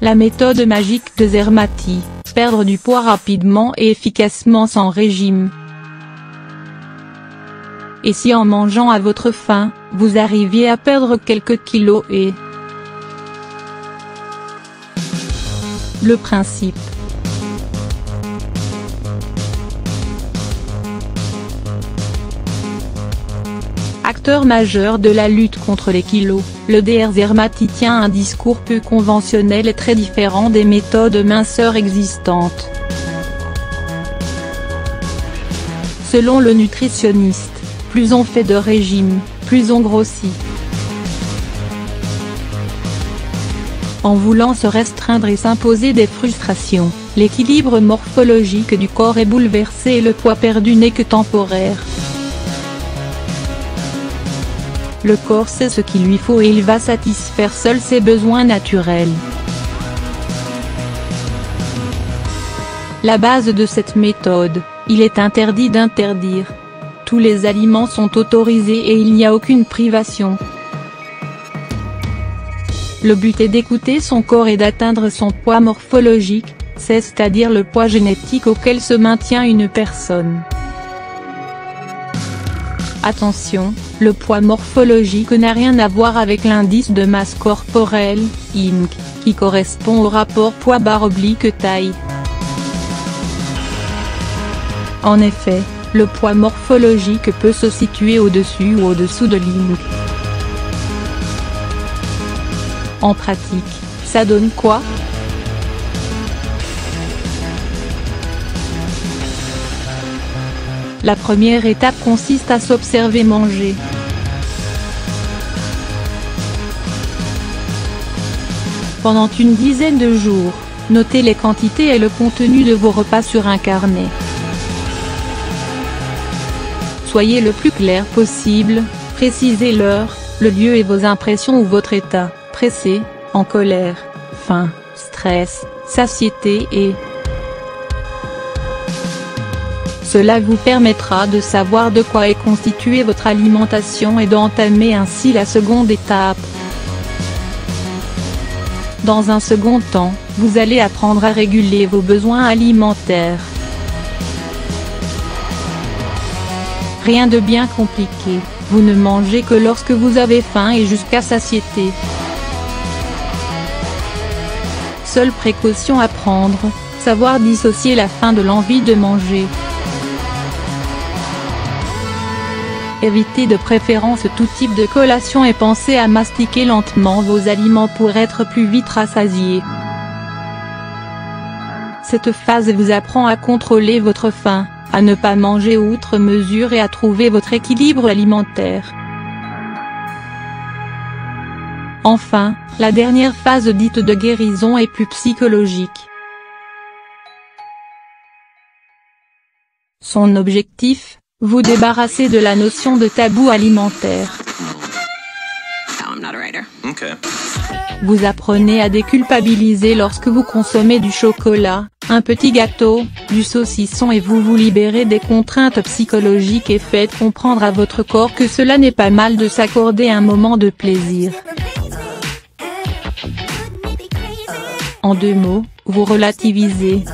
La méthode magique de Zermatt, perdre du poids rapidement et efficacement sans régime. Et si en mangeant à votre faim, vous arriviez à perdre quelques kilos et… Le principe. Acteur majeur de la lutte contre les kilos, le Dr Zermatt tient un discours peu conventionnel et très différent des méthodes minceurs existantes. Selon le nutritionniste, plus on fait de régime, plus on grossit. En voulant se restreindre et s'imposer des frustrations, l'équilibre morphologique du corps est bouleversé et le poids perdu n'est que temporaire. Le corps sait ce qu'il lui faut et il va satisfaire seul ses besoins naturels. La base de cette méthode, il est interdit d'interdire. Tous les aliments sont autorisés et il n'y a aucune privation. Le but est d'écouter son corps et d'atteindre son poids morphologique, c'est-à-dire le poids génétique auquel se maintient une personne. Attention, le poids morphologique n'a rien à voir avec l'indice de masse corporelle, IMC, qui correspond au rapport poids/taille. En effet, le poids morphologique peut se situer au-dessus ou au-dessous de l'IMC. En pratique, ça donne quoi ? La première étape consiste à s'observer manger. Pendant une dizaine de jours, notez les quantités et le contenu de vos repas sur un carnet. Soyez le plus clair possible, précisez l'heure, le lieu et vos impressions ou votre état, pressé, en colère, faim, stress, satiété et… Cela vous permettra de savoir de quoi est constituée votre alimentation et d'entamer ainsi la seconde étape. Dans un second temps, vous allez apprendre à réguler vos besoins alimentaires. Rien de bien compliqué, vous ne mangez que lorsque vous avez faim et jusqu'à satiété. Seule précaution à prendre, savoir dissocier la faim de l'envie de manger. Évitez de préférence tout type de collation et pensez à mastiquer lentement vos aliments pour être plus vite rassasié. Cette phase vous apprend à contrôler votre faim, à ne pas manger outre mesure et à trouver votre équilibre alimentaire. Enfin, la dernière phase dite de guérison est plus psychologique. Son objectif, vous débarrasser de la notion de tabou alimentaire. Vous apprenez à déculpabiliser lorsque vous consommez du chocolat, un petit gâteau, du saucisson et vous vous libérez des contraintes psychologiques et faites comprendre à votre corps que cela n'est pas mal de s'accorder un moment de plaisir. En deux mots, vous relativisez.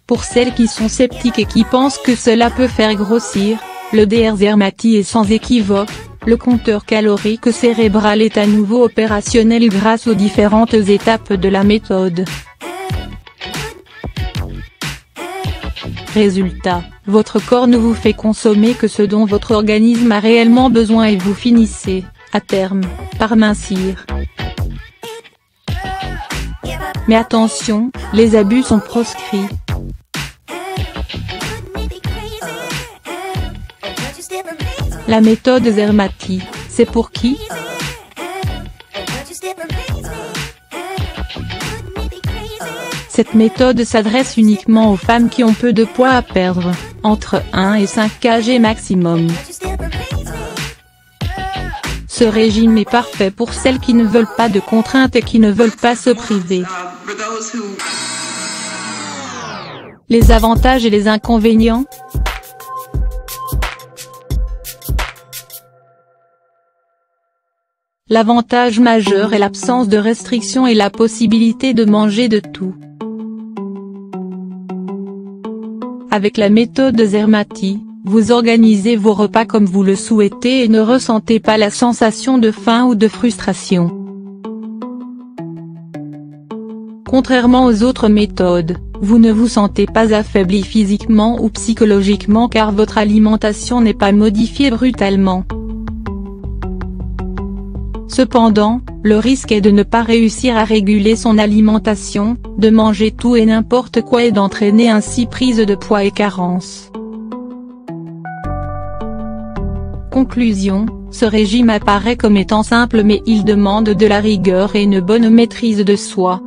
Pour celles qui sont sceptiques et qui pensent que cela peut faire grossir, le Dr Zermatt est sans équivoque, le compteur calorique cérébral est à nouveau opérationnel grâce aux différentes étapes de la méthode. Résultat, votre corps ne vous fait consommer que ce dont votre organisme a réellement besoin et vous finissez, à terme, par mincir. Mais attention, les abus sont proscrits. La méthode Zermatt, c'est pour qui ? Cette méthode s'adresse uniquement aux femmes qui ont peu de poids à perdre, entre 1 et 5 kg maximum. Ce régime est parfait pour celles qui ne veulent pas de contraintes et qui ne veulent pas se priver. Les avantages et les inconvénients ? l'avantage majeur est l'absence de restrictions et la possibilité de manger de tout. Avec la méthode Zermati, vous organisez vos repas comme vous le souhaitez et ne ressentez pas la sensation de faim ou de frustration. Contrairement aux autres méthodes, vous ne vous sentez pas affaibli physiquement ou psychologiquement car votre alimentation n'est pas modifiée brutalement. Cependant, le risque est de ne pas réussir à réguler son alimentation, de manger tout et n'importe quoi et d'entraîner ainsi prise de poids et carence. Conclusion, ce régime apparaît comme étant simple mais il demande de la rigueur et une bonne maîtrise de soi.